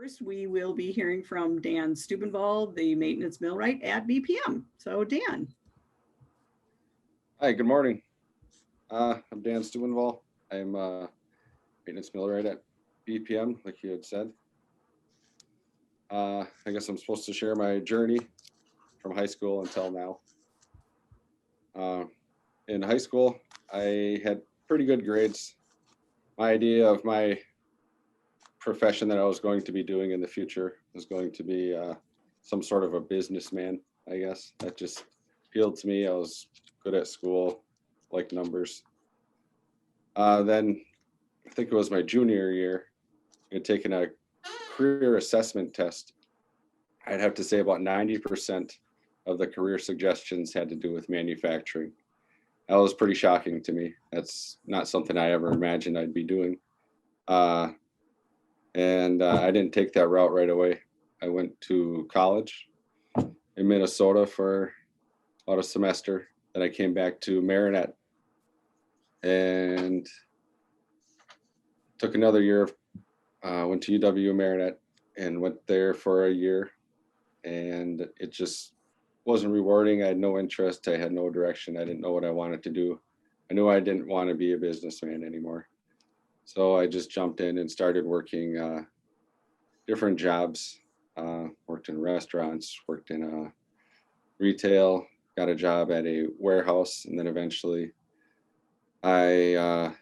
First, we will be hearing from Dan Stubenvoll, the maintenance millwright at BPM. So Dan. Hi, good morning. I'm Dan Stubenvoll. I'm maintenance millwright at BPM, like you had said. I guess I'm supposed to share my journey from high school until now. In high school, I had pretty good grades. My idea of my profession that I was going to be doing in the future was going to be some sort of a businessman, I guess. That just appealed to me. I was good at school, like numbers. Then I think it was my junior year, I had taken a career assessment test. I'd have to say about 90% of the career suggestions had to do with manufacturing. That was pretty shocking to me. That's not something I ever imagined I'd be doing. I didn't take that route right away. I went to college in Minnesota for about a semester. Then I came back to Marinette and took another year. Went to UW Marinette and went there for a year. And it just wasn't rewarding. I had no interest. I had no direction. I didn't know what I wanted to do. I knew I didn't want to be a businessman anymore. So I just jumped in and started working different jobs. Worked in restaurants, worked in retail, got a job at a warehouse, and then eventually I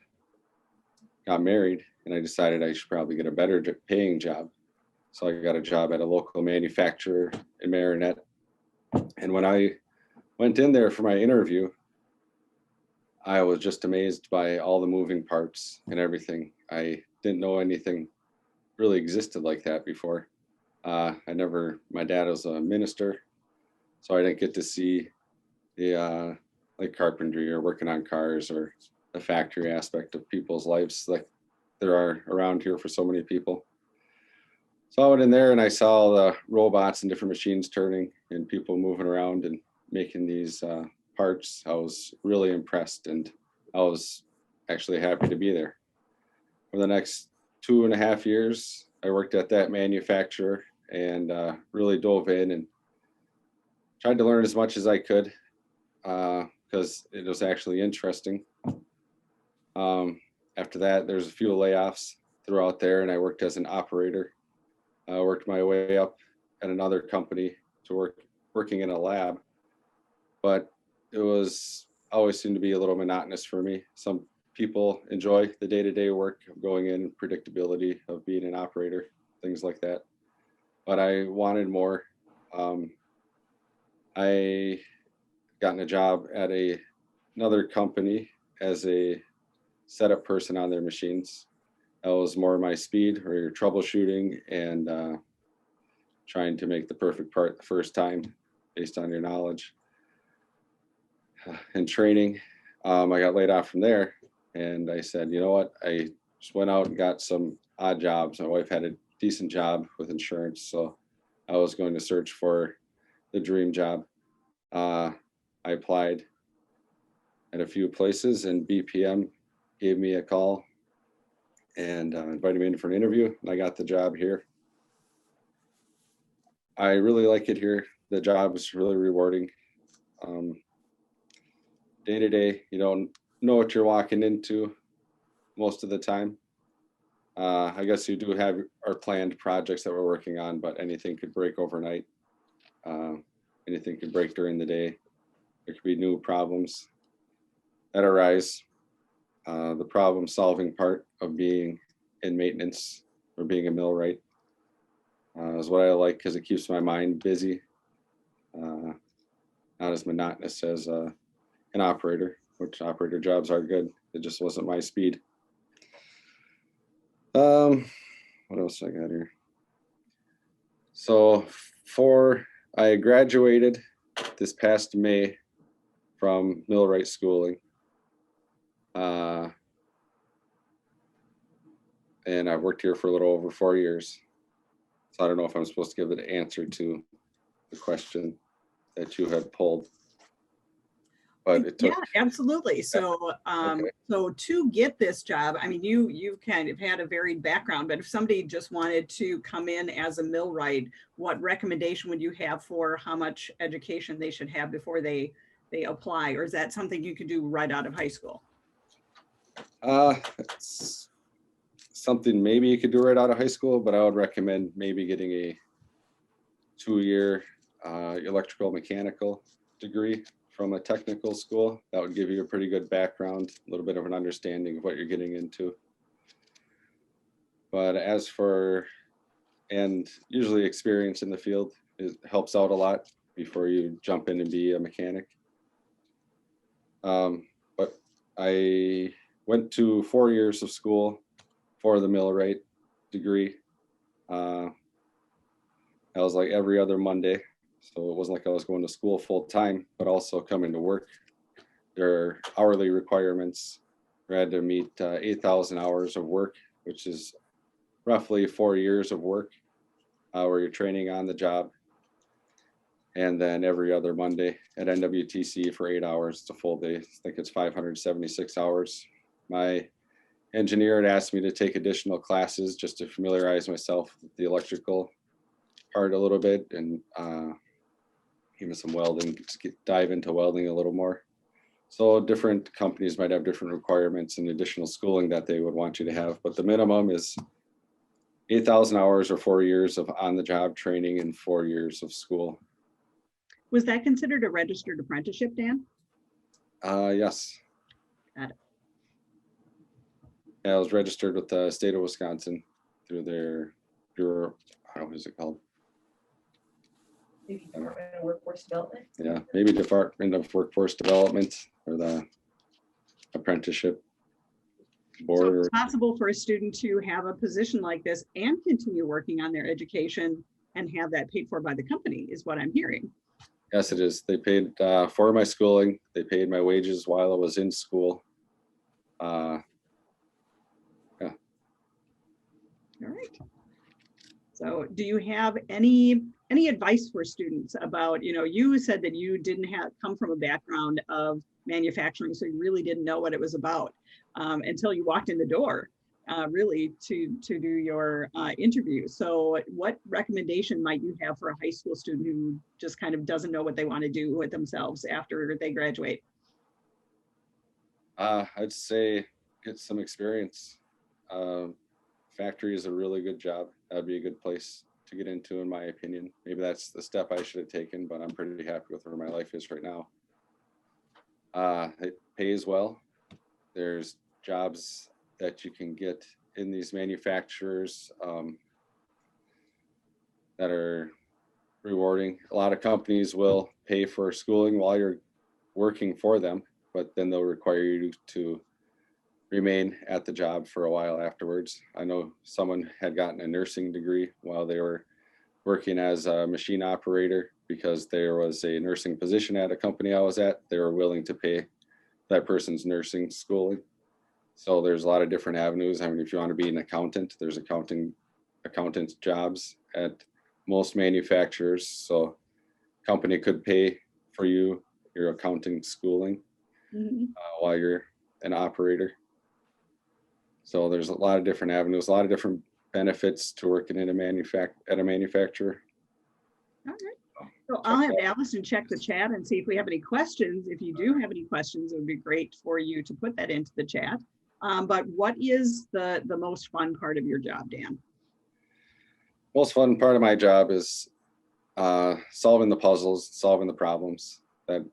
got married and I decided I should probably get a better paying job. So I got a job at a local manufacturer in Marinette. And when I went in there for my interview, I was just amazed by all the moving parts and everything. I didn't know anything really existed like that before. My dad was a minister, so I didn't get to see the like carpentry or working on cars or the factory aspect of people's lives like there are around here for so many people. So I went in there and I saw the robots and different machines turning and people moving around and making these parts. I was really impressed and I was actually happy to be there. For the next 2.5 years, I worked at that manufacturer and really dove in and tried to learn as much as I could because it was actually interesting. After that, there's a few layoffs throughout there and I worked as an operator. I worked my way up at another company to working in a lab, but it was always seemed to be a little monotonous for me. Some people enjoy the day-to-day work of going in, predictability of being an operator, things like that. But I wanted more. I gotten a job at another company as a setup person on their machines. That was more my speed, or your troubleshooting and trying to make the perfect part the first time based on your knowledge and training. I got laid off from there and I said, you know what? I just went out and got some odd jobs. My wife had a decent job with insurance, so I was going to search for the dream job. I applied at a few places and BPM gave me a call and invited me in for an interview, and I got the job here. I really like it here. The job is really rewarding. Day to day, you don't know what you're walking into most of the time. I guess you do have our planned projects that we're working on, but anything could break overnight. Anything could break during the day. There could be new problems that arise. The problem solving part of being in maintenance or being a millwright is what I like because it keeps my mind busy, not as monotonous as an operator, which operator jobs are good. It just wasn't my speed. What else I got here? So I graduated this past May from Millwright schooling. And I've worked here for a little over 4 years. So I don't know if I'm supposed to give the answer to the question that you had pulled. but it took. Yeah, absolutely. So, Okay. so to get this job, I mean, you've kind of had a varied background, but if somebody just wanted to come in as a millwright, what recommendation would you have for how much education they should have before they apply, or is that something you could do right out of high school? It's something maybe you could do right out of high school, but I would recommend maybe getting a 2-year electrical mechanical degree from a technical school. That would give you a pretty good background, a little bit of an understanding of what you're getting into. But as for, and usually experience in the field, it helps out a lot before you jump in and be a mechanic. But I went to 4 years of school for the millwright degree. That was like every other Monday. So it wasn't like I was going to school full time, but also coming to work. There are hourly requirements. I had to meet 8,000 hours of work, which is roughly 4 years of work where you're training on the job. And then every other Monday at NWTC for 8 hours. It's a full day. I think it's 576 hours. My engineer had asked me to take additional classes just to familiarize myself with the electrical part a little bit, and even some welding, dive into welding a little more. So different companies might have different requirements and additional schooling that they would want you to have, but the minimum is 8,000 hours or 4 years of on-the-job training and 4 years of school. Was that considered a registered apprenticeship, Dan? Yes. Got it. Yeah, I was registered with the state of Wisconsin through their Bureau, what is it called? Maybe Department of Workforce Development. Yeah, maybe Department of Workforce Development or the apprenticeship So board. it's possible for a student to have a position like this and continue working on their education and have that paid for by the company, is what I'm hearing. Yes, it is. They paid for my schooling. They paid my wages while I was in school. All right. So do you have any advice for students about, you said that you didn't come from a background of manufacturing, so you really didn't know what it was about until you walked in the door, really to do your interview. So what recommendation might you have for a high school student who just kind of doesn't know what they want to do with themselves after they graduate? I'd say get some experience. Factory is a really good job. That'd be a good place to get into, in my opinion. Maybe that's the step I should have taken, but I'm pretty happy with where my life is right now. It pays well. There's jobs that you can get in these manufacturers that are rewarding. A lot of companies will pay for schooling while you're working for them, but then they'll require you to remain at the job for a while afterwards. I know someone had gotten a nursing degree while they were working as a machine operator because there was a nursing position at a company I was at. They were willing to pay that person's nursing schooling. So there's a lot of different avenues. I mean, if you want to be an accountant, there's accountant jobs at most manufacturers. So company could pay for you your accounting schooling while you're an operator. So there's a lot of different avenues, a lot of different benefits to working in a manufacturer. All right. So I'll have Allison check the chat and see if we have any questions. If you do have any questions, it would be great for you to put that into the chat. But what is the most fun part of your job, Dan? Most fun part of my job is solving the puzzles, solving the problems that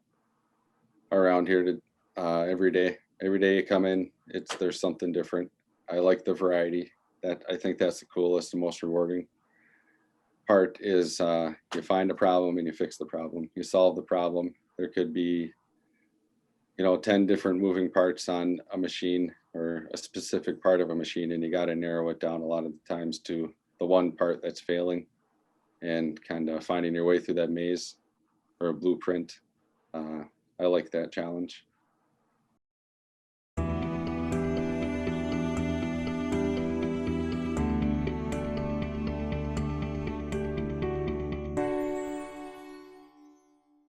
are around here to every day. Every day you come in, there's something different. I like the variety. I think that's the coolest and most rewarding part is you find a problem and you fix the problem. You solve the problem. There could be 10 different moving parts on a machine or a specific part of a machine, and you got to narrow it down a lot of the times to the one part that's failing and kind of finding your way through that maze or a blueprint. I like that challenge.